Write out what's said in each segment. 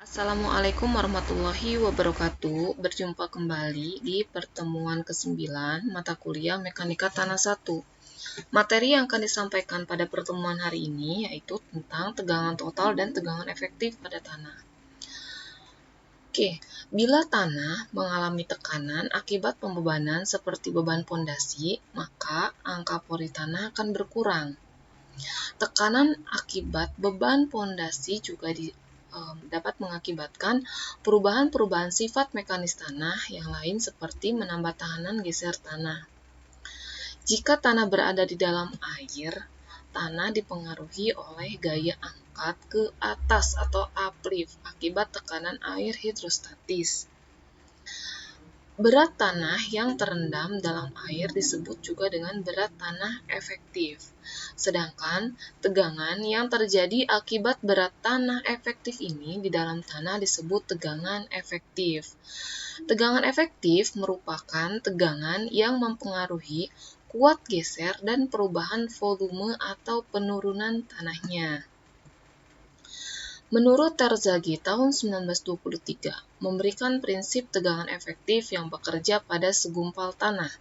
Assalamualaikum warahmatullahi wabarakatuh. Berjumpa kembali di pertemuan ke-9 mata kuliah Mekanika Tanah 1. Materi yang akan disampaikan pada pertemuan hari ini yaitu tentang tegangan total dan tegangan efektif pada tanah. Oke, bila tanah mengalami tekanan akibat pembebanan seperti beban pondasi, maka angka pori tanah akan berkurang. Tekanan akibat beban pondasi juga dapat mengakibatkan perubahan-perubahan sifat mekanis tanah yang lain seperti menambah tahanan geser tanah. Jika tanah berada di dalam air, tanah dipengaruhi oleh gaya angkat ke atas atau uplift akibat tekanan air hidrostatis. Berat tanah yang terendam dalam air disebut juga dengan berat tanah efektif. Sedangkan tegangan yang terjadi akibat berat tanah efektif ini di dalam tanah disebut tegangan efektif. Tegangan efektif merupakan tegangan yang mempengaruhi kuat geser dan perubahan volume atau penurunan tanahnya. Menurut Terzaghi tahun 1923, memberikan prinsip tegangan efektif yang bekerja pada segumpal tanah.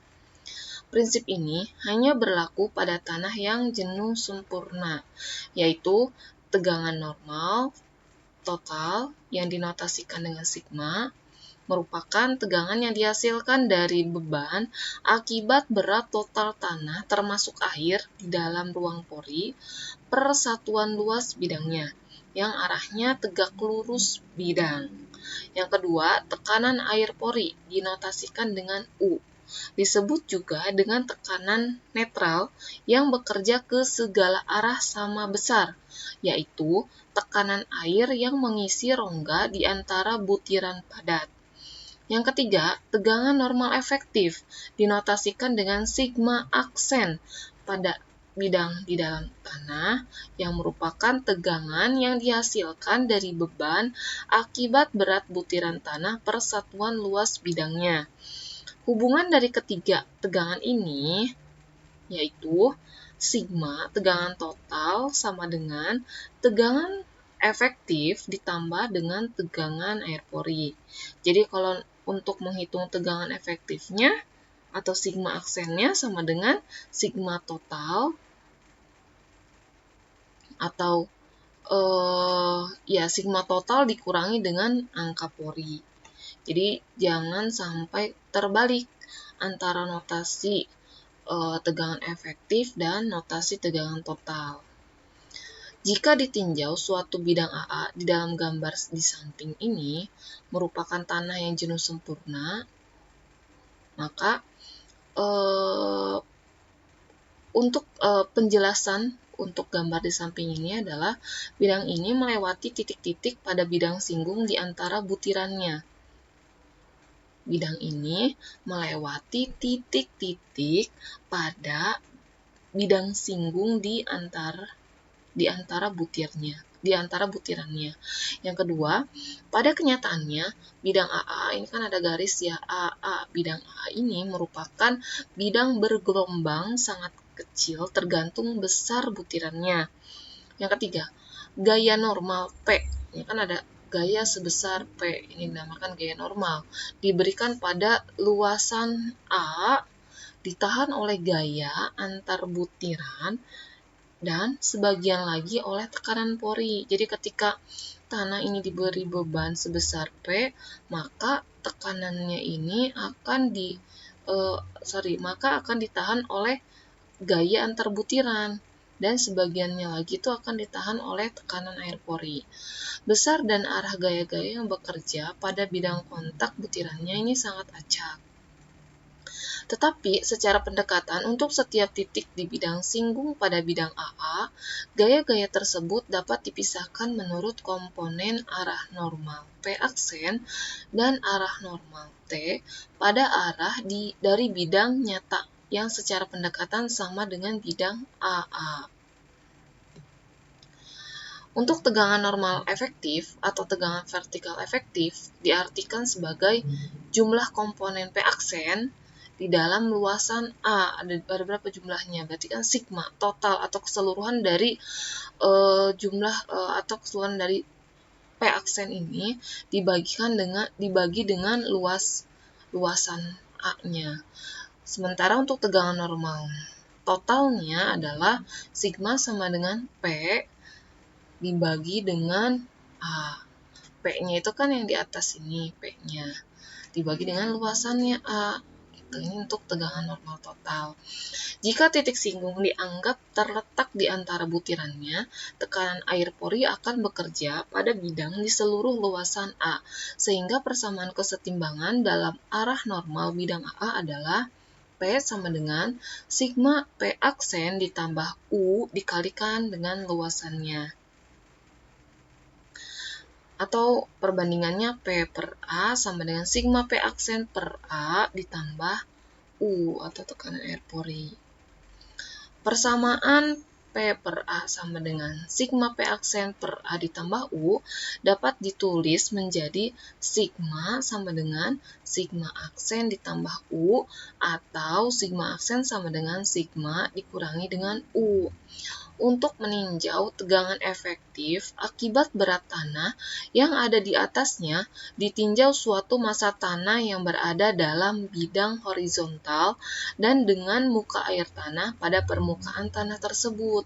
Prinsip ini hanya berlaku pada tanah yang jenuh sempurna, yaitu tegangan normal total yang dinotasikan dengan sigma, merupakan tegangan yang dihasilkan dari beban akibat berat total tanah termasuk air di dalam ruang pori per satuan luas bidangnya, yang arahnya tegak lurus bidang. Yang kedua, tekanan air pori dinotasikan dengan U. Disebut juga dengan tekanan netral yang bekerja ke segala arah sama besar, yaitu tekanan air yang mengisi rongga di antara butiran padat. Yang ketiga, tegangan normal efektif dinotasikan dengan sigma aksen pada bidang di dalam tanah yang merupakan tegangan yang dihasilkan dari beban akibat berat butiran tanah per satuan luas bidangnya. Hubungan dari ketiga tegangan ini yaitu sigma tegangan total sama dengan tegangan efektif ditambah dengan tegangan air pori. Jadi kalau untuk menghitung tegangan efektifnya atau sigma aksennya sama dengan sigma total atau sigma total dikurangi dengan angka pori. Jadi jangan sampai terbalik antara notasi tegangan efektif dan notasi tegangan total. Jika ditinjau suatu bidang AA di dalam gambar di samping ini merupakan tanah yang jenuh sempurna, maka untuk penjelasan untuk gambar di samping ini adalah bidang ini melewati titik-titik pada bidang singgung di antara butirannya. Bidang ini melewati titik-titik pada bidang singgung di antara butirannya. Yang kedua, pada kenyataannya bidang AA ini kan ada garis ya AA. Bidang AA ini merupakan bidang bergelombang sangat kecil tergantung besar butirannya. Yang ketiga, gaya normal P. Ini kan ada gaya sebesar P, ini dinamakan gaya normal. Diberikan pada luasan A, ditahan oleh gaya antar butiran, dan sebagian lagi oleh tekanan pori. Jadi ketika tanah ini diberi beban sebesar P, maka tekanannya ini akan ditahan oleh gaya antar butiran, dan sebagiannya lagi itu akan ditahan oleh tekanan air pori. Besar dan arah gaya-gaya yang bekerja pada bidang kontak butirannya ini sangat acak. Tetapi secara pendekatan untuk setiap titik di bidang singgung pada bidang AA, gaya-gaya tersebut dapat dipisahkan menurut komponen arah normal P aksen dan arah normal T pada arah dari bidang nyata yang secara pendekatan sama dengan bidang AA. Untuk tegangan normal efektif atau tegangan vertikal efektif diartikan sebagai jumlah komponen P aksen di dalam luasan A. Ada berapa jumlahnya? Berarti kan sigma total atau keseluruhan dari P aksen ini dibagi dengan luasan A-nya. Sementara untuk tegangan normal totalnya adalah sigma sama dengan P dibagi dengan A. P-nya itu kan yang di atas ini, P-nya. Dibagi dengan luasannya A. Ini untuk tegangan normal total. Jika titik singgung dianggap terletak di antara butirannya, tekanan air pori akan bekerja pada bidang di seluruh luasan A, sehingga persamaan kesetimbangan dalam arah normal bidang A adalah P sama dengan sigma P aksen ditambah U dikalikan dengan luasannya. Atau perbandingannya P per A sama dengan sigma P aksen per A ditambah U atau tekanan air pori. Persamaan P per A sama dengan sigma P aksen per A ditambah U dapat ditulis menjadi sigma sama dengan sigma aksen ditambah U atau sigma aksen sama dengan sigma dikurangi dengan U. Untuk meninjau tegangan efektif akibat berat tanah yang ada di atasnya, ditinjau suatu massa tanah yang berada dalam bidang horizontal dan dengan muka air tanah pada permukaan tanah tersebut.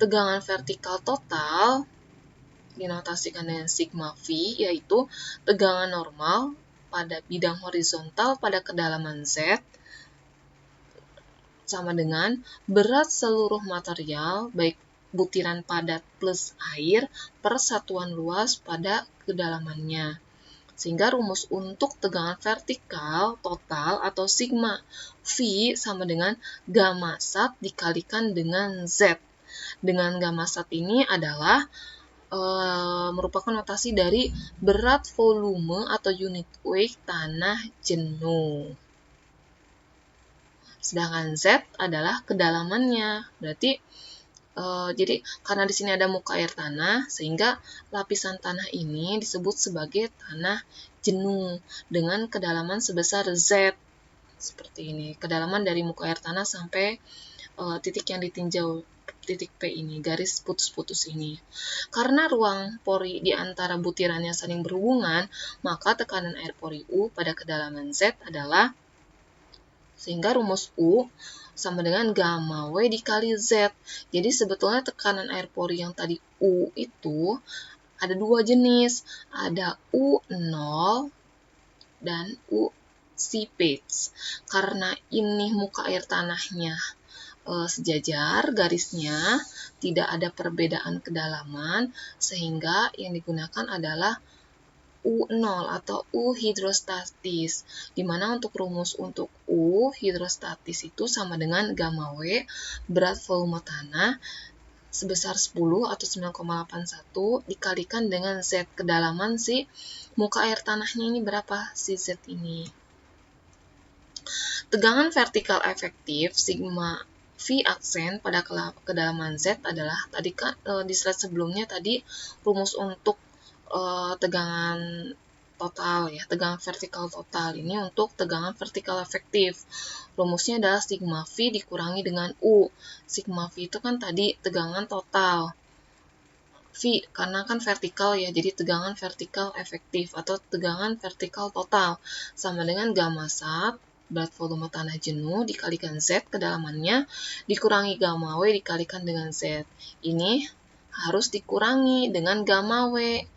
Tegangan vertikal total dinotasikan dengan sigma V, yaitu tegangan normal pada bidang horizontal pada kedalaman Z sama dengan berat seluruh material, baik butiran padat plus air, per satuan luas pada kedalamannya. Sehingga rumus untuk tegangan vertikal total atau sigma V sama dengan gamma sat dikalikan dengan Z. Dengan gamma sat ini adalah merupakan notasi dari berat volume atau unit weight tanah jenuh. Sedangkan Z adalah kedalamannya. Berarti jadi karena di sini ada muka air tanah, sehingga lapisan tanah ini disebut sebagai tanah jenuh dengan kedalaman sebesar Z. Seperti ini, kedalaman dari muka air tanah sampai titik yang ditinjau, titik P ini, garis putus-putus ini. Karena ruang pori di antara butirannya saling berhubungan, maka tekanan air pori U pada kedalaman Z adalah, sehingga rumus U sama dengan gamma W dikali Z. Jadi sebetulnya tekanan air pori yang tadi U itu ada dua jenis. Ada U0 dan U seepage. Karena ini muka air tanahnya sejajar garisnya, tidak ada perbedaan kedalaman, sehingga yang digunakan adalah U0 atau U hidrostatis, di mana untuk rumus untuk U hidrostatis itu sama dengan gamma W berat volume tanah sebesar 10 atau 9,81 dikalikan dengan Z, kedalaman si muka air tanahnya ini berapa si Z ini. Tegangan vertikal efektif sigma V aksen pada kedalaman Z adalah tadi kan di slide sebelumnya tadi rumus untuk tegangan total ya, tegangan vertikal total ini untuk tegangan vertikal efektif. Rumusnya adalah sigma V dikurangi dengan U. Sigma V itu kan tadi tegangan total. V karena kan vertikal ya, jadi tegangan vertikal efektif atau tegangan vertikal total sama dengan gamma sat berat volume tanah jenuh dikalikan Z kedalamannya dikurangi gamma W dikalikan dengan Z. Ini harus dikurangi dengan gamma W.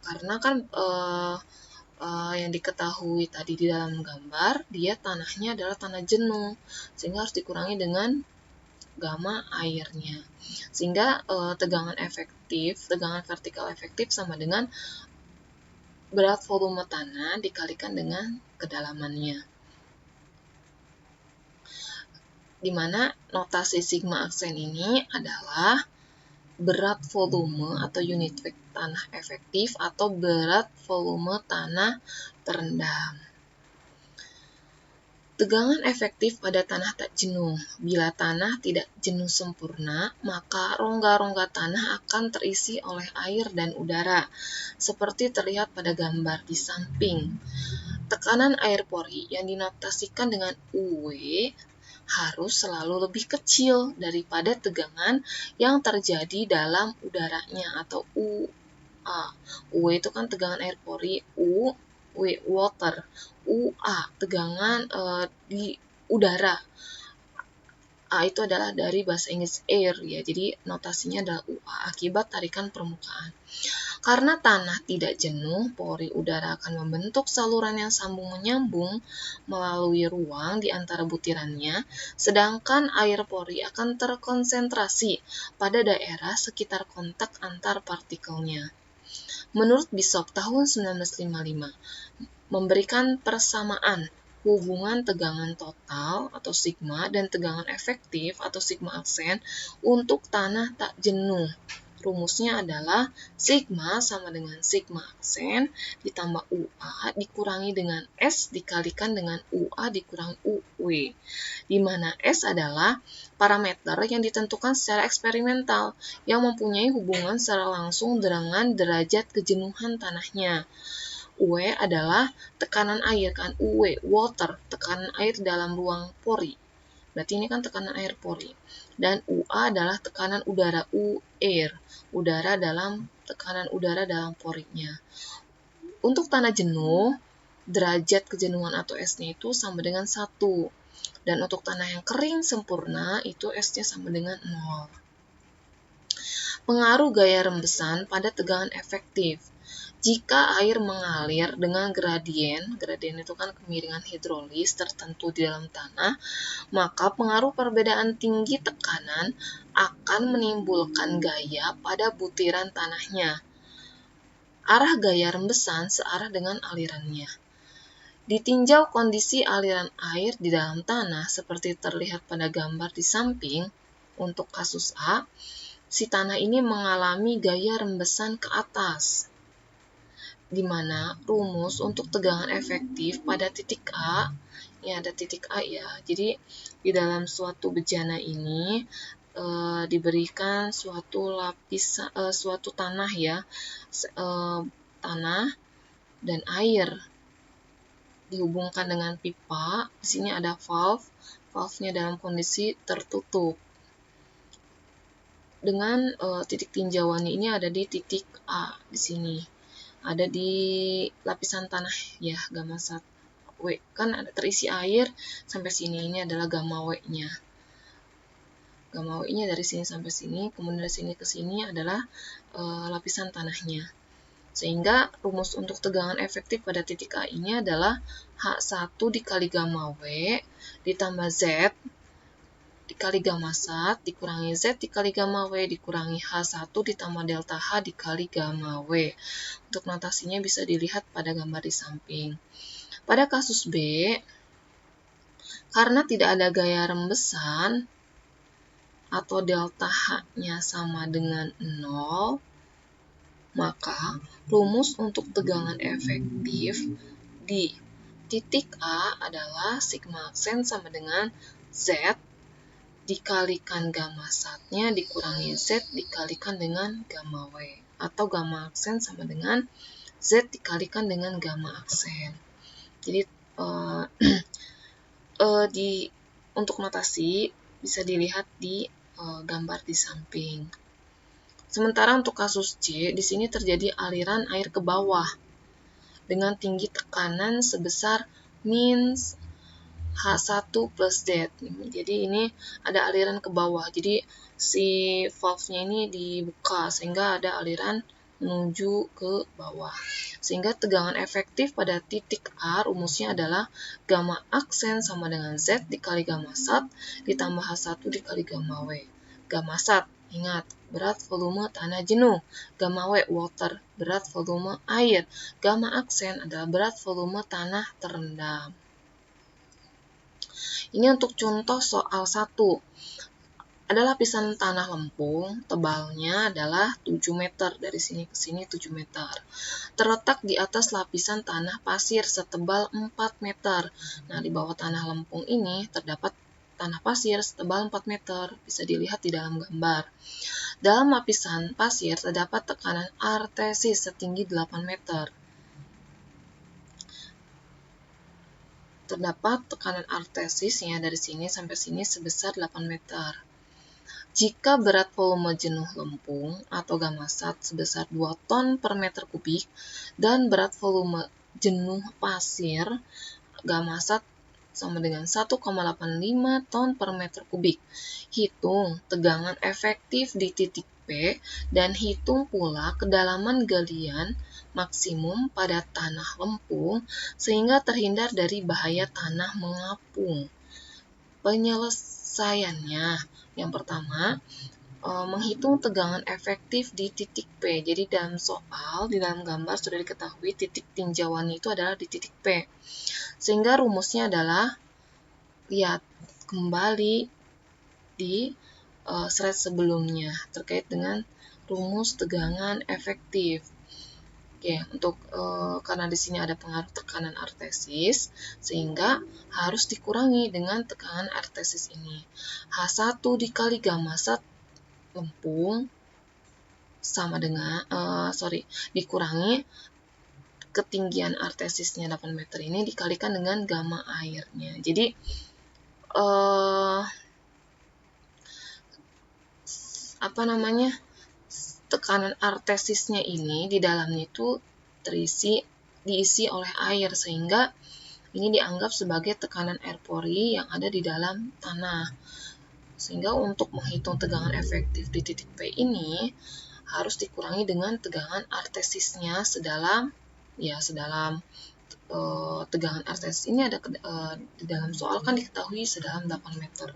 Karena kan yang diketahui tadi di dalam gambar, dia tanahnya adalah tanah jenuh, sehingga harus dikurangi dengan gamma airnya. Sehingga tegangan vertikal efektif sama dengan berat volume tanah dikalikan dengan kedalamannya. Di mana notasi sigma aksen ini adalah berat volume atau unit weight tanah efektif atau berat volume tanah terendam. Tegangan efektif pada tanah tak jenuh. Bila tanah tidak jenuh sempurna, maka rongga-rongga tanah akan terisi oleh air dan udara, seperti terlihat pada gambar di samping. Tekanan air pori yang dinotasikan dengan UW harus selalu lebih kecil daripada tegangan yang terjadi dalam udaranya atau UA. U itu kan tegangan air pori, W water, UA tegangan di udara. A itu adalah dari bahasa Inggris air ya, jadi notasinya adalah UA akibat tarikan permukaan. Karena tanah tidak jenuh, pori udara akan membentuk saluran yang sambung menyambung melalui ruang di antara butirannya, sedangkan air pori akan terkonsentrasi pada daerah sekitar kontak antar partikelnya. Menurut Bishop tahun 1955, memberikan persamaan hubungan tegangan total atau sigma dan tegangan efektif atau sigma aksen untuk tanah tak jenuh. Rumusnya adalah sigma sama dengan sigma aksen ditambah UA dikurangi dengan S dikalikan dengan UA dikurangi UW, di mana S adalah parameter yang ditentukan secara eksperimental yang mempunyai hubungan secara langsung dengan derajat kejenuhan tanahnya. W adalah tekanan air kan, UW, water, tekanan air dalam ruang pori. Berarti ini kan tekanan air pori. Dan UA adalah tekanan udara, air, tekanan udara dalam porinya. Untuk tanah jenuh, derajat kejenuhan atau S-nya itu sama dengan 1. Dan untuk tanah yang kering sempurna, itu S-nya sama dengan 0. Pengaruh gaya rembesan pada tegangan efektif. Jika air mengalir dengan gradien itu kan kemiringan hidrolis tertentu di dalam tanah, maka pengaruh perbedaan tinggi tekanan akan menimbulkan gaya pada butiran tanahnya. Arah gaya rembesan searah dengan alirannya. Ditinjau kondisi aliran air di dalam tanah seperti terlihat pada gambar di samping, untuk kasus A, si tanah ini mengalami gaya rembesan ke atas, di mana rumus untuk tegangan efektif pada titik A, ya ada titik A ya. Jadi di dalam suatu bejana ini diberikan suatu suatu tanah ya, tanah dan air dihubungkan dengan pipa. Di sini ada valve-nya dalam kondisi tertutup. Dengan titik tinjauannya ini ada di titik A di sini. Ada di lapisan tanah ya, gamma 1 W kan ada terisi air sampai sini, ini adalah gamma W-nya. Gamma W-nya dari sini sampai sini, kemudian dari sini ke sini adalah lapisan tanahnya. Sehingga rumus untuk tegangan efektif pada titik A ini adalah H1 dikali gamma W ditambah Z dikali gamma sat dikurangi Z dikali gamma W dikurangi H1 ditambah delta H dikali gamma W. Untuk notasinya bisa dilihat pada gambar di samping. Pada kasus B, karena tidak ada gaya rembesan atau delta H-nya sama dengan 0, maka rumus untuk tegangan efektif di titik A adalah sigma aksen sama dengan Z dikalikan gamma satnya dikurangi Z dikalikan dengan gamma W, atau gamma aksen sama dengan Z dikalikan dengan gamma aksen. Jadi untuk notasi bisa dilihat di gambar di samping. Sementara untuk kasus C, di sini terjadi aliran air ke bawah dengan tinggi tekanan sebesar min H1 plus Z. Jadi ini ada aliran ke bawah. Jadi si valve-nya ini dibuka sehingga ada aliran menuju ke bawah. Sehingga tegangan efektif pada titik A rumusnya adalah gamma aksen sama dengan Z dikali gamma sat ditambah H1 dikali gamma W. Gamma sat, ingat, berat volume tanah jenuh. Gamma W, water, berat volume air. Gamma aksen adalah berat volume tanah terendam. Ini untuk contoh soal 1. Ada lapisan tanah lempung, tebalnya adalah 7 meter, dari sini ke sini 7 meter. Terletak di atas lapisan tanah pasir setebal 4 meter. Nah, di bawah tanah lempung ini terdapat tanah pasir setebal 4 meter, bisa dilihat di dalam gambar. Dalam lapisan pasir terdapat tekanan artesis setinggi 8 meter. terdapat tekanan artesisnya dari sini sampai sini sebesar 8 meter. Jika berat volume jenuh lempung atau gamasat sebesar 2 ton per meter kubik dan berat volume jenuh pasir gamasat sama dengan 1,85 ton per meter kubik. Hitung tegangan efektif di titik P dan hitung pula kedalaman galian maksimum pada tanah lempung sehingga terhindar dari bahaya tanah mengapung. Penyelesaiannya, yang pertama, menghitung tegangan efektif di titik P. Jadi dalam soal, di dalam gambar sudah diketahui titik tinjauannya itu adalah di titik P. Sehingga rumusnya adalah, lihat kembali di slide sebelumnya terkait dengan rumus tegangan efektif. Oke, untuk karena di sini ada pengaruh tekanan artesis, sehingga harus dikurangi dengan tekanan artesis ini. H1 dikali gamasat lempung sama dengan dikurangi ketinggian artesisnya 8 meter ini dikalikan dengan gamma airnya. Jadi tekanan artesisnya ini di dalamnya itu diisi oleh air, sehingga ini dianggap sebagai tekanan air pori yang ada di dalam tanah. Sehingga untuk menghitung tegangan efektif di titik P ini harus dikurangi dengan tegangan artesisnya sedalam tegangan artesis ini ada di dalam soal kan diketahui sedalam 8 meter.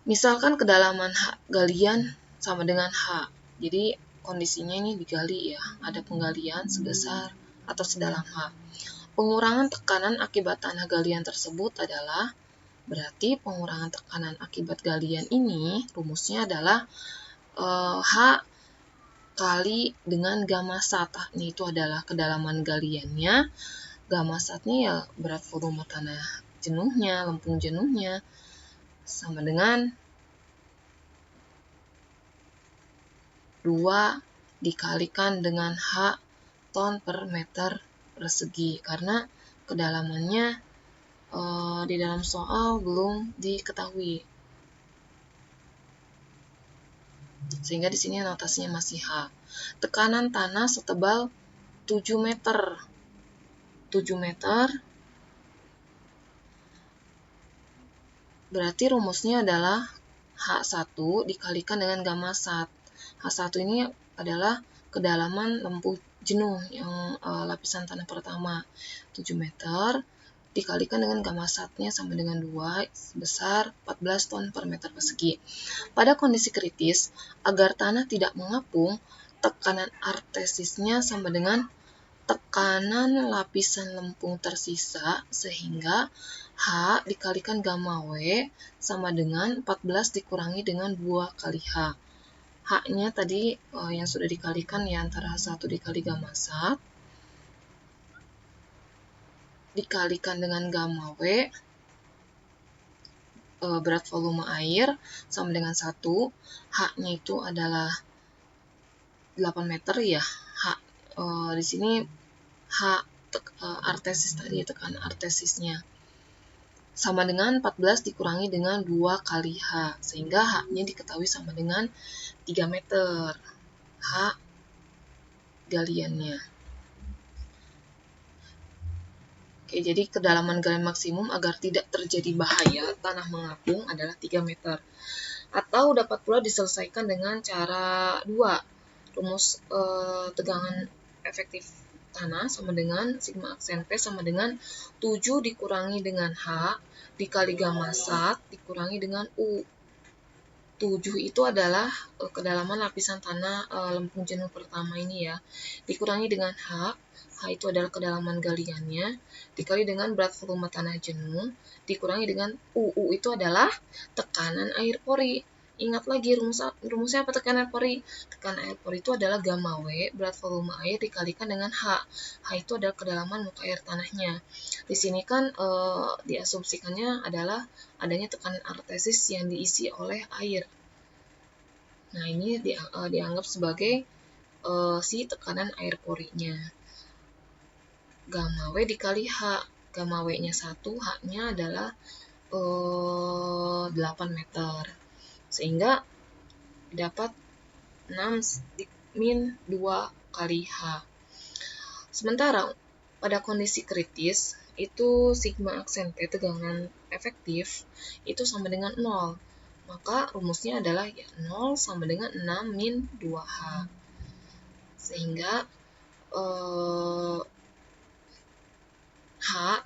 Misalkan kedalaman galian sama dengan H. Jadi kondisinya ini digali ya, ada penggalian sebesar atau sedalam H. Pengurangan tekanan akibat tanah galian tersebut adalah, berarti pengurangan tekanan akibat galian ini rumusnya adalah H kali dengan gamasat. Ini itu adalah kedalaman galiannya. Gamasatnya ya berat volume tanah jenuhnya, lempung jenuhnya, sama dengan 2 dikalikan dengan H ton per meter persegi, karena kedalamannya di dalam soal belum diketahui. Sehingga di sini notasinya masih H. Tekanan tanah setebal 7 meter. 7 meter berarti rumusnya adalah H1 dikalikan dengan gamasat. H1 ini adalah kedalaman lempung jenuh yang lapisan tanah pertama 7 meter dikalikan dengan gamasatnya sama dengan 2 sebesar 14 ton per meter persegi. Pada kondisi kritis, agar tanah tidak mengapung, tekanan artesisnya sama dengan tekanan lapisan lempung tersisa, sehingga H dikalikan gamma W sama dengan 14 dikurangi dengan 2 kali H. H-nya tadi yang sudah dikalikan ya antara H1 dikali gamasat dikalikan dengan gamma W berat volume air sama dengan 1. H-nya itu adalah 8 meter ya. Di sini H artesis tadi, tekanan artesisnya sama dengan 14 dikurangi dengan 2 kali H, sehingga H-nya diketahui sama dengan 3 meter. H galiannya. Oke, jadi kedalaman galian maksimum agar tidak terjadi bahaya tanah mengapung adalah 3 meter. Atau dapat pula diselesaikan dengan cara 2. Rumus tegangan efektif tanah sama dengan sigma aksen P sama dengan 7 dikurangi dengan H dikali gamasat dikurangi dengan U. 7 itu adalah kedalaman lapisan tanah lempung jenuh pertama ini ya. Dikurangi dengan H itu adalah kedalaman galiannya, dikali dengan berat volume tanah jenuh, dikurangi dengan U. U itu adalah tekanan air pori. Ingat lagi rumusnya apa tekanan air pori? Tekanan air pori itu adalah gamma W, berat volume air dikalikan dengan H. H itu adalah kedalaman muka air tanahnya. Di sini kan diasumsikannya adalah adanya tekanan artesis yang diisi oleh air. Nah, ini dianggap sebagai si tekanan air porinya. Gamma W dikali H, gamma W-nya 1, H-nya adalah 8 meter. Sehingga dapat 6 min 2 kali H. Sementara pada kondisi kritis, itu sigma aksen P, tegangan efektif, itu sama dengan 0. Maka rumusnya adalah 0 sama dengan 6 min 2H. Sehingga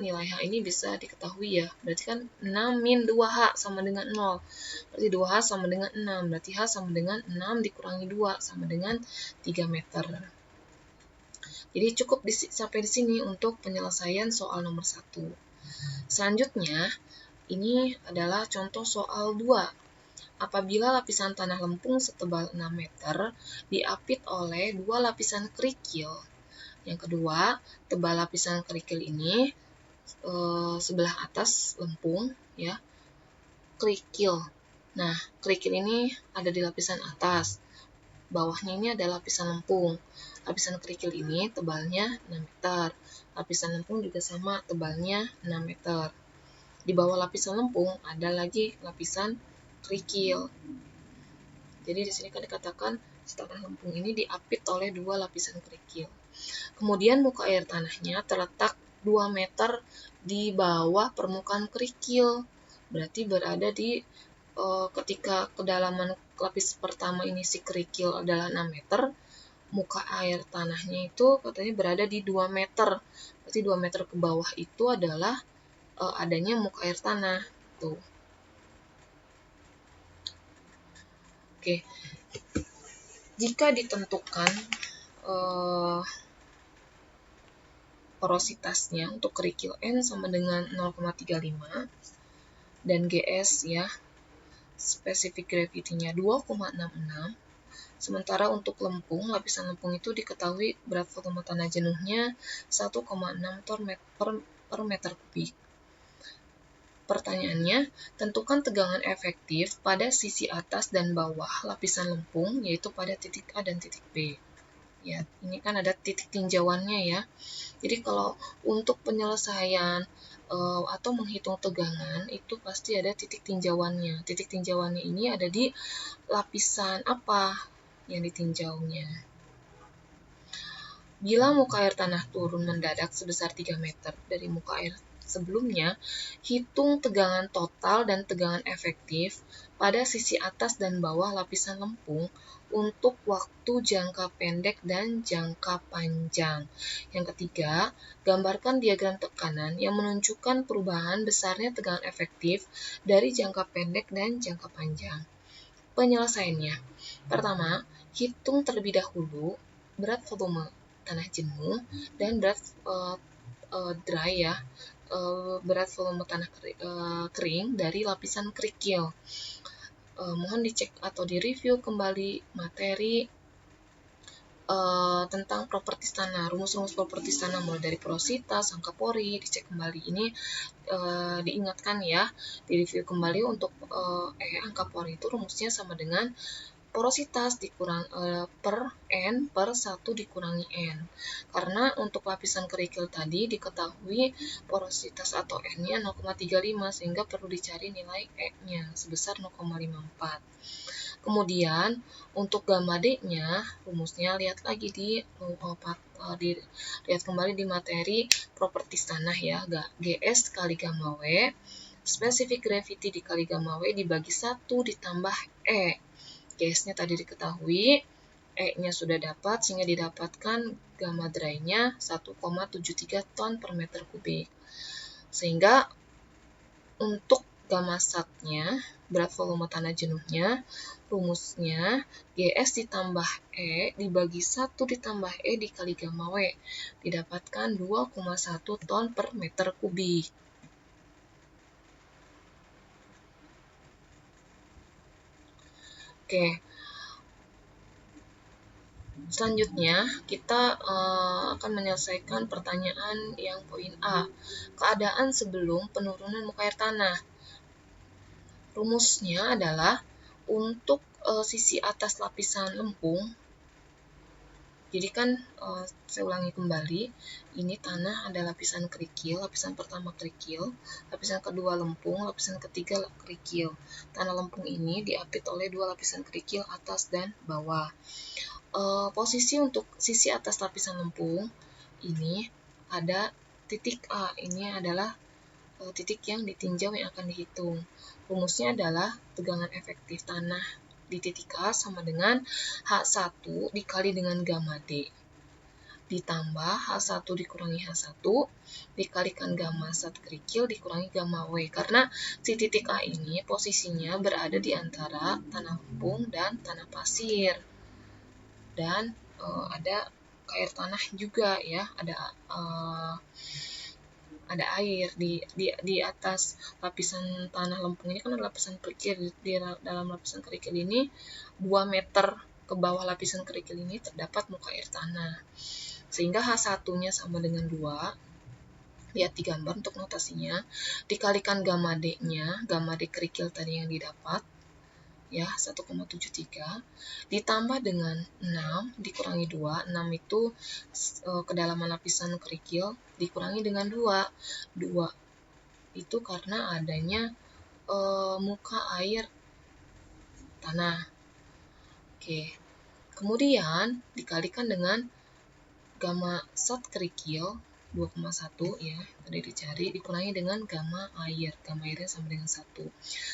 nilai H ini bisa diketahui ya. Berarti kan 6 min 2H sama dengan 0. Berarti 2H sama dengan 6. Berarti H sama dengan 6 dikurangi 2 sama dengan 3 meter. Jadi cukup sampai di sini untuk penyelesaian soal nomor 1. Selanjutnya, ini adalah contoh soal 2. Apabila lapisan tanah lempung setebal 6 meter diapit oleh 2 lapisan kerikil. Yang kedua, tebal lapisan kerikil ini sebelah atas lempung ya, kerikil. Nah, kerikil ini ada di lapisan atas. Bawahnya ini ada lapisan lempung. Lapisan kerikil ini tebalnya 6 meter. Lapisan lempung juga sama, tebalnya 6 meter. Di bawah lapisan lempung ada lagi lapisan kerikil. Jadi di sini kan dikatakan tanah lempung ini diapit oleh 2 lapisan kerikil. Kemudian muka air tanahnya terletak 2 meter di bawah permukaan kerikil. Berarti berada di ketika kedalaman lapis pertama ini si kerikil adalah 6 meter, muka air tanahnya itu katanya berada di 2 meter. Berarti 2 meter ke bawah itu adalah adanya muka air tanah. Tuh. Oke. Jika ditentukan porositasnya untuk kerikil N sama dengan 0,35 dan GS ya, specific gravity-nya 2,66. Sementara untuk lempung, lapisan lempung itu diketahui berat volume tanah jenuhnya 1,6 ton per meter kubik. Pertanyaannya, tentukan tegangan efektif pada sisi atas dan bawah lapisan lempung, yaitu pada titik A dan titik B. Ya, ini kan ada titik tinjauannya ya. Jadi kalau untuk penyelesaian atau menghitung tegangan, itu pasti ada titik tinjauannya. Titik tinjauannya ini ada di lapisan apa yang ditinjaunya. Bila muka air tanah turun mendadak sebesar 3 meter dari muka air sebelumnya, hitung tegangan total dan tegangan efektif pada sisi atas dan bawah lapisan lempung untuk waktu jangka pendek dan jangka panjang. Yang ketiga, gambarkan diagram tekanan yang menunjukkan perubahan besarnya tegangan efektif dari jangka pendek dan jangka panjang. Penyelesaiannya. Pertama, hitung terlebih dahulu berat volume tanah jenuh dan berat dry ya, berat volume tanah kering dari lapisan kerikil. Mohon dicek atau direview kembali materi tentang propertis tanah, rumus-rumus propertis tanah mulai dari porositas, angka pori, dicek kembali ini, diingatkan ya, direview kembali untuk angka pori itu rumusnya sama dengan porositas dikurang per N per 1 dikurangi N. Karena untuk lapisan kerikil tadi diketahui porositas atau N-nya 0,35 sehingga perlu dicari nilai E-nya sebesar 0,54. Kemudian untuk gamma D-nya rumusnya lihat lagi lihat kembali di materi propertis tanah ya, GS kali gamma W, specific gravity dikali gamma W dibagi 1 ditambah E. GS-nya tadi diketahui, E-nya sudah dapat sehingga didapatkan gamma dry-nya 1,73 ton per meter kubik. Sehingga untuk gamma sat-nya, berat volume tanah jenuhnya, rumusnya GS ditambah E dibagi 1 ditambah E dikali gamma W, didapatkan 2,1 ton per meter kubik. Oke. Selanjutnya, kita akan menyelesaikan pertanyaan yang poin A. Keadaan sebelum penurunan muka air tanah. Rumusnya adalah untuk sisi atas lapisan lempung, Jadi kan saya ulangi kembali, ini tanah ada lapisan kerikil, lapisan pertama kerikil, lapisan kedua lempung, lapisan ketiga kerikil. Tanah lempung ini diapit oleh dua lapisan kerikil atas dan bawah. Posisi untuk sisi atas lapisan lempung ini ada titik A, ini adalah titik yang ditinjau yang akan dihitung. Rumusnya adalah tegangan efektif tanah di titik A sama dengan H1 dikali dengan gamma D. Ditambah H1 dikurangi H1 dikalikan gamma sat kerikil dikurangi gamma W. Karena si titik A ini posisinya berada di antara tanah lempung dan tanah pasir. Dan ada air tanah juga ya, ada air di atas lapisan tanah lempung ini kan ada lapisan kerikil. Di dalam lapisan kerikil ini 2 meter ke bawah lapisan kerikil ini terdapat muka air tanah. Sehingga H1-nya sama dengan 2. Lihat di gambar untuk notasinya. Dikalikan gamma D-nya, gamma D kerikil tadi yang didapat ya 1,73 ditambah dengan 6 dikurangi 2. 6 itu kedalaman lapisan kerikil dikurangi dengan 2. 2 itu karena adanya muka air tanah. Oke. Kemudian dikalikan dengan gamma sat kerikil 2,1 ya, tadi dicari, dikurangi dengan gamma airnya sama dengan 1.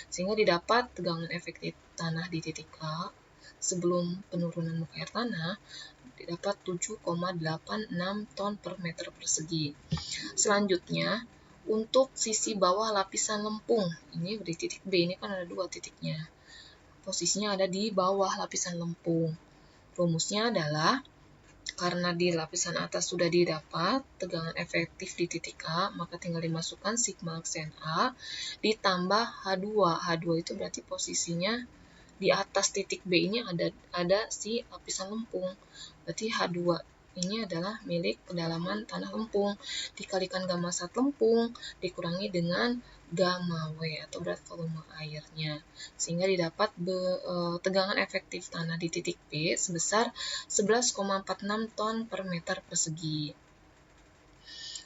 Sehingga didapat tegangan efektif tanah di titik A sebelum penurunan muka air tanah didapat 7,86 ton per meter persegi. Selanjutnya, untuk sisi bawah lapisan lempung, ini di titik B, ini kan ada 2 titiknya. Posisinya ada di bawah lapisan lempung. Rumusnya adalah karena di lapisan atas sudah didapat tegangan efektif di titik A, maka tinggal dimasukkan sigma aksen A ditambah H2. H2 itu berarti posisinya di atas titik B ini ada si lapisan lempung. Berarti H2 ini adalah milik kedalaman tanah lempung. Dikalikan gamma sat lempung dikurangi dengan gamma W atau berat volume airnya. Sehingga didapat tegangan efektif tanah di titik B sebesar 11,46 ton per meter persegi.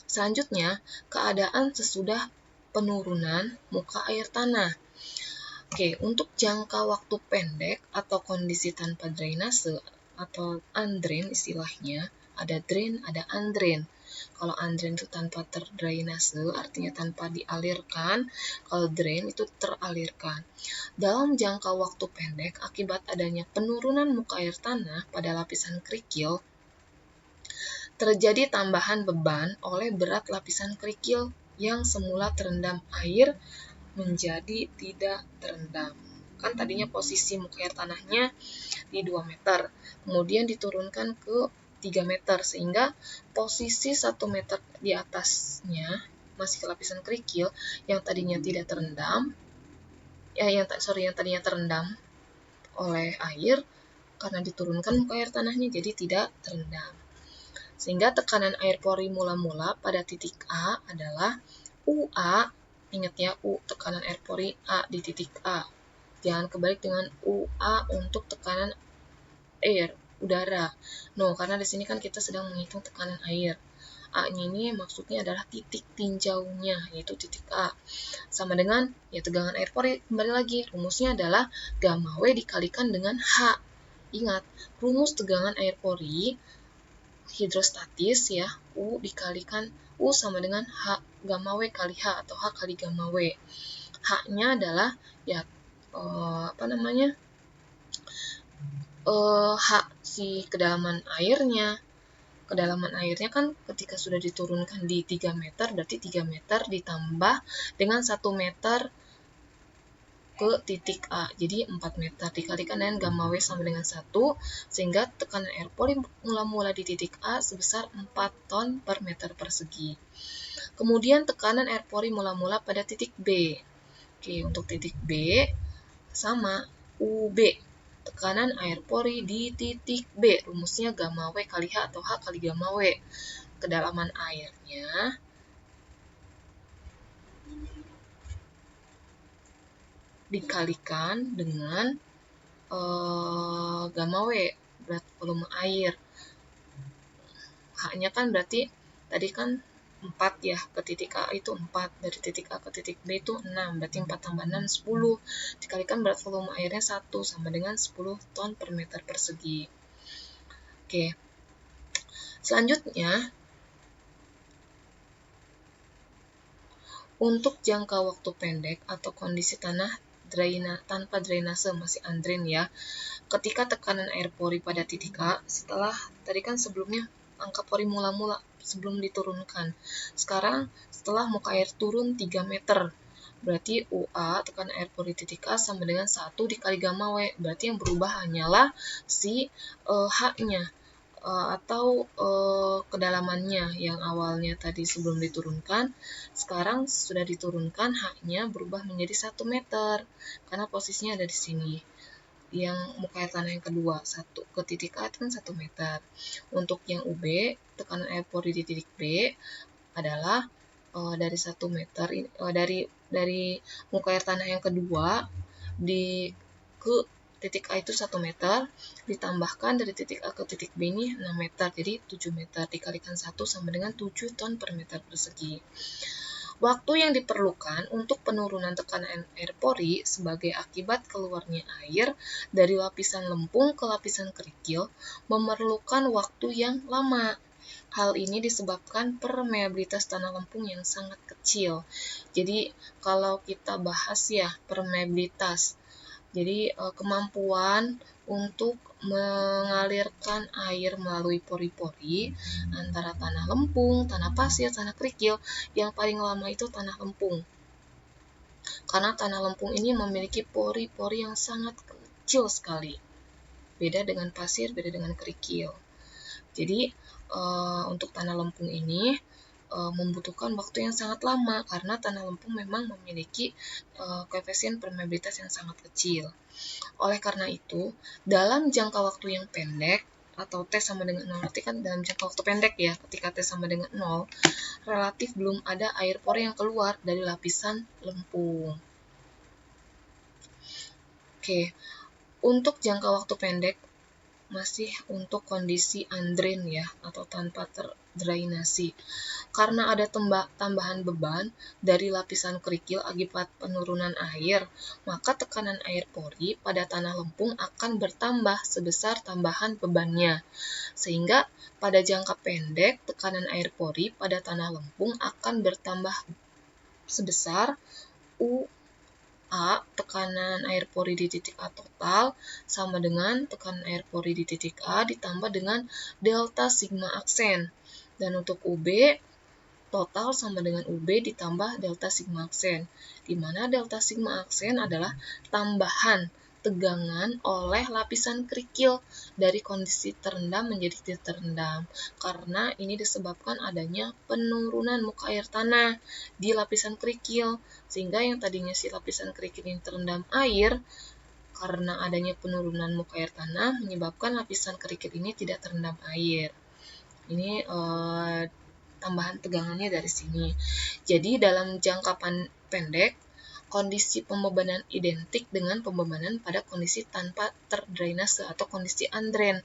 Selanjutnya, keadaan sesudah penurunan muka air tanah. Oke, untuk jangka waktu pendek atau kondisi tanpa drainase atau undrain istilahnya, ada drain, ada undrain. Kalau undrain itu tanpa terdrainase, artinya tanpa dialirkan. Kalau drain itu teralirkan. Dalam jangka waktu pendek, akibat adanya penurunan muka air tanah pada lapisan kerikil, terjadi tambahan beban oleh berat lapisan kerikil yang semula terendam air menjadi tidak terendam. Kan tadinya posisi muka air tanahnya di 2 meter, kemudian diturunkan ke 3 meter, sehingga posisi 1 meter di atasnya masih ke lapisan kerikil yang tadinya tidak terendam, yang tadinya terendam oleh air, karena diturunkan muka air tanahnya jadi tidak terendam. Sehingga tekanan air pori mula-mula pada titik A adalah UA, ingat ya, U tekanan air pori A di titik A. Jangan kebalik dengan UA untuk tekanan air, udara. No, karena di sini kan kita sedang menghitung tekanan air. A-nya ini maksudnya adalah titik tinjaunya, yaitu titik A. Sama dengan ya tegangan air pori, kembali lagi, rumusnya adalah gamma W dikalikan dengan H. Ingat, rumus tegangan air pori hidrostatis ya, U dikalikan U sama dengan H gamma W kali H atau H kali gamma W. H-nya adalah ya H si kedalaman airnya. Kedalaman airnya kan ketika sudah diturunkan di 3 meter, berarti 3 meter ditambah dengan 1 meter ke titik A. Jadi 4 meter dikalikan dengan gamma W sama dengan 1, sehingga tekanan air pori mula-mula di titik A sebesar 4 ton per meter persegi. Kemudian tekanan air pori mula-mula pada titik B. Oke, untuk titik B sama UB. Tekanan air pori di titik B. Rumusnya gamma W kali H atau H kali gamma W. Kedalaman airnya dikalikan dengan gamma W, berat volume air. H-nya kan berarti tadi kan 4 ya, ke titik A itu 4, dari titik A ke titik B itu 6, berarti 4 tambah 6, 10, dikalikan berat volume airnya 1, sama dengan 10 ton per meter persegi. Oke, selanjutnya, untuk jangka waktu pendek atau kondisi tanah tanpa drainase masih undrained ya, ketika tekanan air pori pada titik A, setelah tadi kan sebelumnya angka pori mula-mula sebelum diturunkan. Sekarang setelah muka air turun 3 meter, berarti UA tekanan air pori titik A sama dengan 1 dikali gamma W. Berarti yang berubah hanyalah si H-nya atau kedalamannya yang awalnya tadi sebelum diturunkan, sekarang sudah diturunkan, H-nya berubah menjadi 1 meter karena posisinya ada di sini. Yang muka air tanah yang kedua, ke titik A itu kan 1 meter. Untuk yang UB, tekanan air pori di titik B adalah dari 1 meter, dari muka air tanah yang kedua ke titik A itu 1 meter, ditambahkan dari titik A ke titik B ini 6 meter, jadi 7 meter, dikalikan 1 sama dengan 7 ton per meter persegi. Waktu yang diperlukan untuk penurunan tekanan air pori sebagai akibat keluarnya air dari lapisan lempung ke lapisan kerikil memerlukan waktu yang lama. Hal ini disebabkan permeabilitas tanah lempung yang sangat kecil. Jadi kalau kita bahas ya permeabilitas, jadi kemampuan untuk mengalirkan air melalui pori-pori antara tanah lempung, tanah pasir, tanah kerikil, yang paling lama itu tanah lempung. Karena tanah lempung ini memiliki pori-pori yang sangat kecil sekali. Beda dengan pasir, beda dengan kerikil. Jadi untuk tanah lempung ini membutuhkan waktu yang sangat lama karena tanah lempung memang memiliki koefisien permeabilitas yang sangat kecil. Oleh karena itu, dalam jangka waktu yang pendek atau T sama dengan 0, arti kan dalam jangka waktu pendek ya, ketika T sama dengan 0, relatif belum ada air pori yang keluar dari lapisan lempung. Oke, untuk jangka waktu pendek masih untuk kondisi undrained ya, atau tanpa terdrainasi. Karena ada tambahan beban dari lapisan kerikil akibat penurunan air, maka tekanan air pori pada tanah lempung akan bertambah sebesar tambahan bebannya. Sehingga pada jangka pendek, tekanan air pori pada tanah lempung akan bertambah sebesar A, tekanan air pori di titik A total sama dengan tekanan air pori di titik A ditambah dengan delta sigma aksen. Dan untuk UB, total sama dengan UB ditambah delta sigma aksen, di mana delta sigma aksen adalah tambahan tegangan oleh lapisan kerikil dari kondisi terendam menjadi tidak terendam, karena ini disebabkan adanya penurunan muka air tanah di lapisan kerikil, sehingga yang tadinya si lapisan kerikil ini terendam air, karena adanya penurunan muka air tanah menyebabkan lapisan kerikil ini tidak terendam air. Ini tambahan tegangannya dari sini. Jadi dalam jangka pendek, kondisi pembebanan identik dengan pembebanan pada kondisi tanpa terdrainase atau kondisi undrained,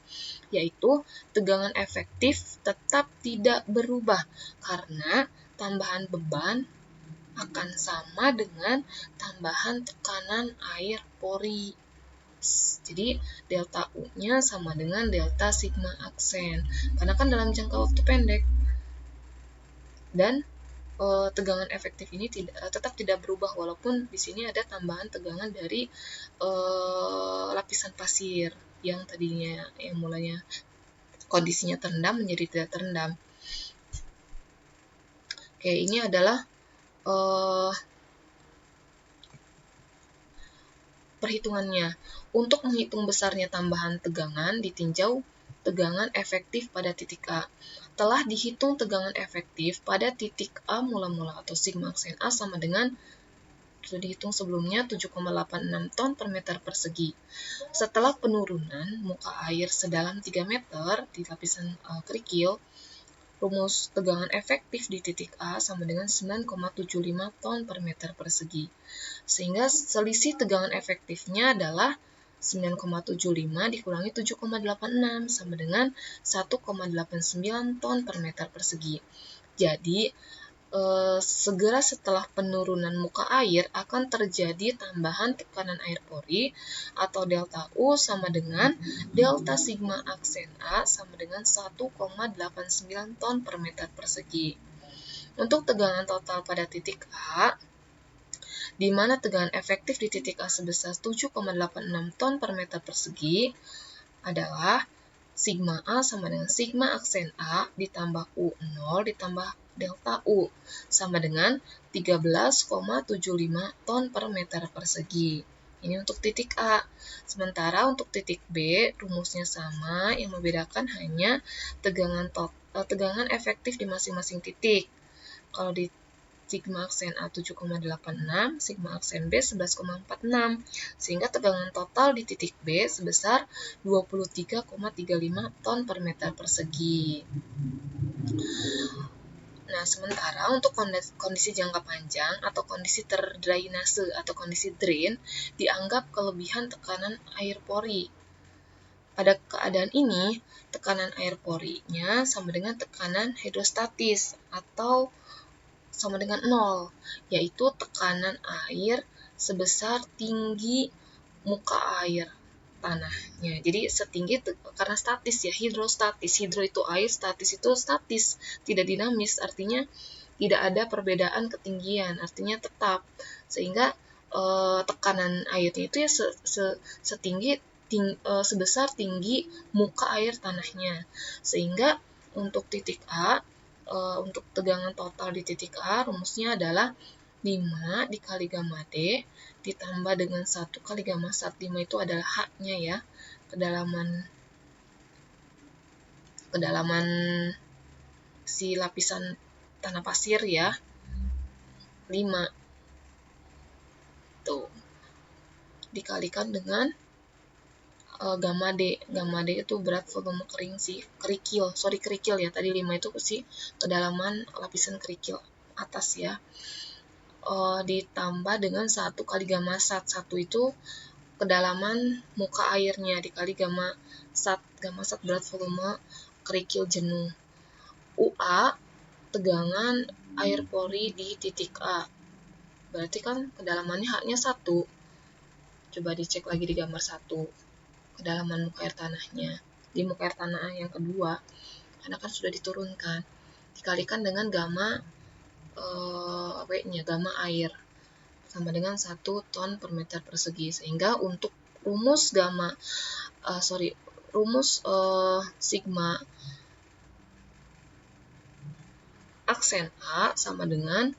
yaitu tegangan efektif tetap tidak berubah karena tambahan beban akan sama dengan tambahan tekanan air pori. Jadi delta U-nya sama dengan delta sigma aksen, karena kan dalam jangka waktu pendek. Dan tegangan efektif ini tetap tidak berubah walaupun di sini ada tambahan tegangan dari lapisan pasir yang tadinya yang mulanya kondisinya terendam menjadi tidak terendam. Oke, ini adalah perhitungannya. Untuk menghitung besarnya tambahan tegangan ditinjau tegangan efektif pada titik A. Telah dihitung tegangan efektif pada titik A mula-mula atau sigma aksen A sama dengan sudah dihitung sebelumnya 7,86 ton per meter persegi. Setelah penurunan muka air sedalam 3 meter di lapisan kerikil, rumus tegangan efektif di titik A sama dengan 9,75 ton per meter persegi. Sehingga selisih tegangan efektifnya adalah 9,75 dikurangi 7,86 sama dengan 1,89 ton per meter persegi. Jadi, segera setelah penurunan muka air akan terjadi tambahan tekanan air pori atau delta U sama dengan delta sigma aksen A sama dengan 1,89 ton per meter persegi. Untuk tegangan total pada titik A, di mana tegangan efektif di titik A sebesar 7,86 ton per meter persegi adalah sigma A sama dengan sigma aksen A ditambah U0 ditambah delta U sama dengan 13,75 ton per meter persegi. Ini untuk titik A. Sementara untuk titik B, rumusnya sama, yang membedakan hanya tegangan efektif di masing-masing titik. Kalau di sigma aksen A 7,86, sigma aksen B 11,46, sehingga tegangan total di titik B sebesar 23,35 ton per meter persegi. Nah, sementara untuk kondisi jangka panjang atau kondisi terdrainase atau kondisi drain dianggap kelebihan tekanan air pori. Pada keadaan ini, tekanan air porinya sama dengan tekanan hidrostatis atau sama dengan 0, yaitu tekanan air sebesar tinggi muka air tanahnya. Jadi setinggi karena statis ya, hidrostatis. Hidro itu air, statis itu statis, tidak dinamis, artinya tidak ada perbedaan ketinggian, artinya tetap. Sehingga tekanan airnya itu ya sebesar tinggi muka air tanahnya. Sehingga untuk titik A, untuk tegangan total di titik A, rumusnya adalah 5 dikali gamma D ditambah dengan 1 kali gamma sat. 5 itu adalah H-nya ya, kedalaman si lapisan tanah pasir ya, 5. Tuh. Dikalikan dengan gamma D. Gamma D itu berat volume kering si kerikil ya. Tadi 5 itu si kedalaman lapisan kerikil atas ya. Ditambah dengan 1 kali gamma sat. 1 itu kedalaman muka airnya dikali gamma sat. Gamma sat berat volume kerikil jenuh. UA tegangan air pori di titik A. Berarti kan kedalamannya H-nya 1. Coba dicek lagi di gambar 1. Kedalaman muka air tanahnya. Di muka air tanah yang kedua, karena kan sudah diturunkan. Dikalikan dengan gamma W-nya, gamma air, sama dengan 1 ton per meter persegi. Sehingga untuk rumus sigma aksen A sama dengan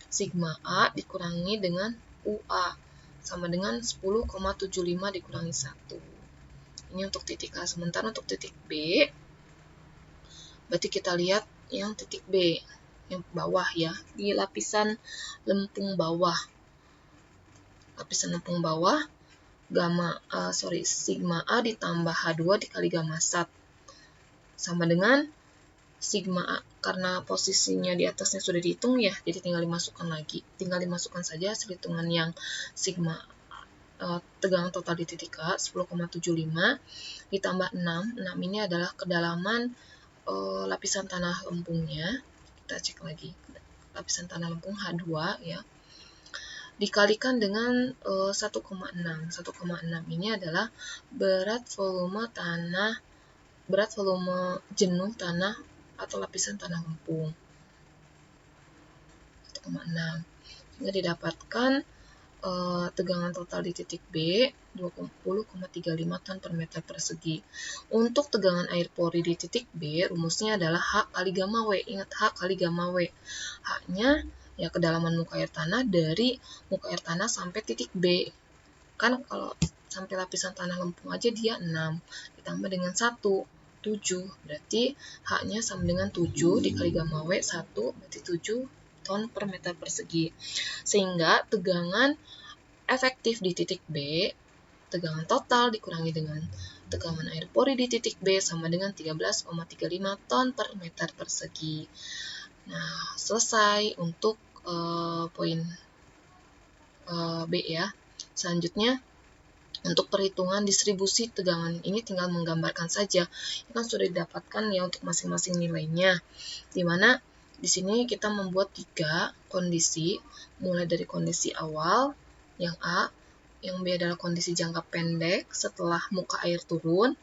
sigma A dikurangi dengan UA sama dengan 10,75 dikurangi 1. Ini untuk titik A. Sementara untuk titik B, berarti kita lihat yang titik B yang bawah ya, di lapisan lempung bawah. Lapisan lempung bawah, sigma A ditambah H2 dikali gamma sat sama dengan sigma A. Karena posisinya di atasnya sudah dihitung ya, jadi tinggal dimasukkan saja hasil hitungan yang sigma tegangan total di titik A 10,75 ditambah 6. 6 ini adalah kedalaman lapisan tanah lempungnya. Kita cek lagi. Lapisan tanah lempung H2 ya. Dikalikan dengan 1,6. 1,6 ini adalah berat volume jenuh tanah atau lapisan tanah lempung. 1,6. Sehingga didapatkan tegangan total di titik B 20,35 ton per meter persegi. Untuk tegangan air pori di titik B, rumusnya adalah H kali gamma W. Ingat H kali gamma W. H-nya ya kedalaman muka air tanah dari muka air tanah sampai titik B. Kan kalau sampai lapisan tanah lempung aja dia 6, ditambah dengan 1, 7. Berarti H-nya sama dengan 7 dikali gamma W, 1, berarti 7 ton per meter persegi. Sehingga tegangan efektif di titik B, tegangan total dikurangi dengan tegangan air pori di titik B sama dengan 13,35 ton per meter persegi. Nah, selesai untuk poin B ya. Selanjutnya Untuk perhitungan distribusi tegangan ini tinggal menggambarkan saja. Ini kan sudah didapatkan ya untuk masing-masing nilainya. Dimana di sini kita membuat 3 kondisi, mulai dari kondisi awal, yang A, yang B adalah kondisi jangka pendek setelah muka air turun.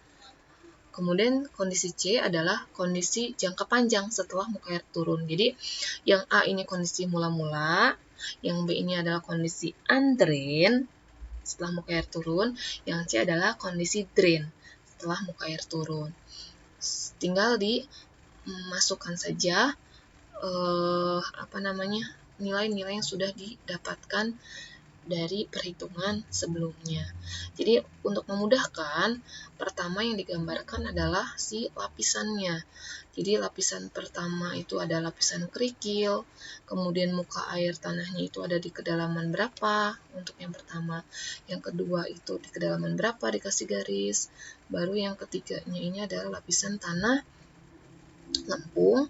Kemudian kondisi C adalah kondisi jangka panjang setelah muka air turun. Jadi yang A ini kondisi mula-mula, yang B ini adalah kondisi undrain setelah muka air turun, yang C adalah kondisi drain setelah muka air turun. Tinggal dimasukkan saja nilai-nilai yang sudah didapatkan dari perhitungan sebelumnya. Jadi untuk memudahkan, pertama yang digambarkan adalah si lapisannya. Jadi lapisan pertama itu ada lapisan kerikil, kemudian muka air tanahnya itu ada di kedalaman berapa untuk yang pertama, yang kedua itu di kedalaman berapa dikasih garis, baru yang ketiganya ini adalah lapisan tanah lempung.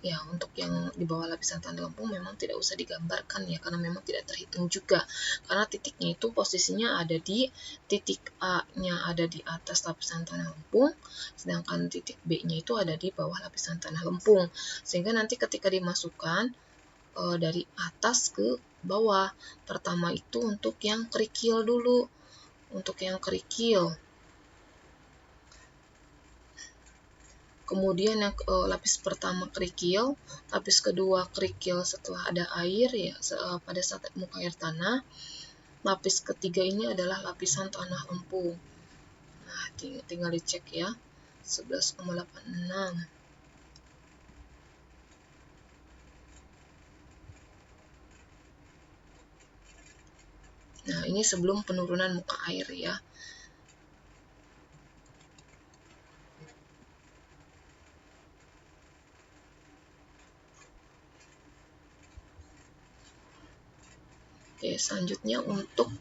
Ya, untuk yang di bawah lapisan tanah lempung memang tidak usah digambarkan ya, karena memang tidak terhitung juga. Karena titiknya itu posisinya ada di titik A-nya ada di atas lapisan tanah lempung, sedangkan titik B-nya itu ada di bawah lapisan tanah lempung. Sehingga nanti ketika dimasukkan dari atas ke bawah, pertama itu untuk yang kerikil dulu. Untuk yang kerikil. Kemudian yang lapis pertama kerikil, lapis kedua kerikil setelah ada air ya pada saat muka air tanah. Lapis ketiga ini adalah lapisan tanah lempung. Nah, tinggal dicek ya. 11,86. Nah, ini sebelum penurunan muka air ya. Oke, selanjutnya untuk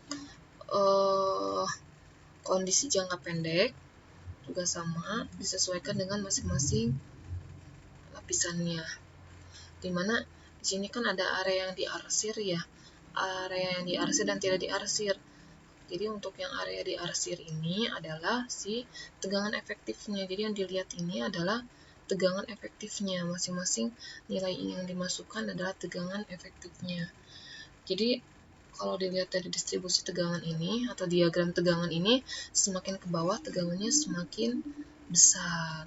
kondisi jangka pendek juga sama, disesuaikan dengan masing-masing lapisannya. Dimana di sini kan ada area yang diarsir ya, area yang diarsir dan tidak diarsir. Jadi untuk yang area diarsir ini adalah si tegangan efektifnya. Jadi yang dilihat ini adalah tegangan efektifnya. Masing-masing nilai yang dimasukkan adalah tegangan efektifnya. Jadi kalau dilihat dari distribusi tegangan ini atau diagram tegangan ini, semakin ke bawah tegangannya semakin besar.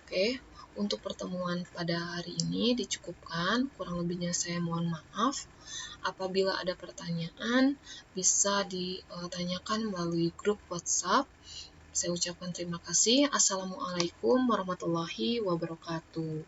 Oke, untuk pertemuan pada hari ini dicukupkan. Kurang lebihnya saya mohon maaf. Apabila ada pertanyaan, bisa ditanyakan melalui grup WhatsApp. Saya ucapkan terima kasih. Assalamualaikum warahmatullahi wabarakatuh.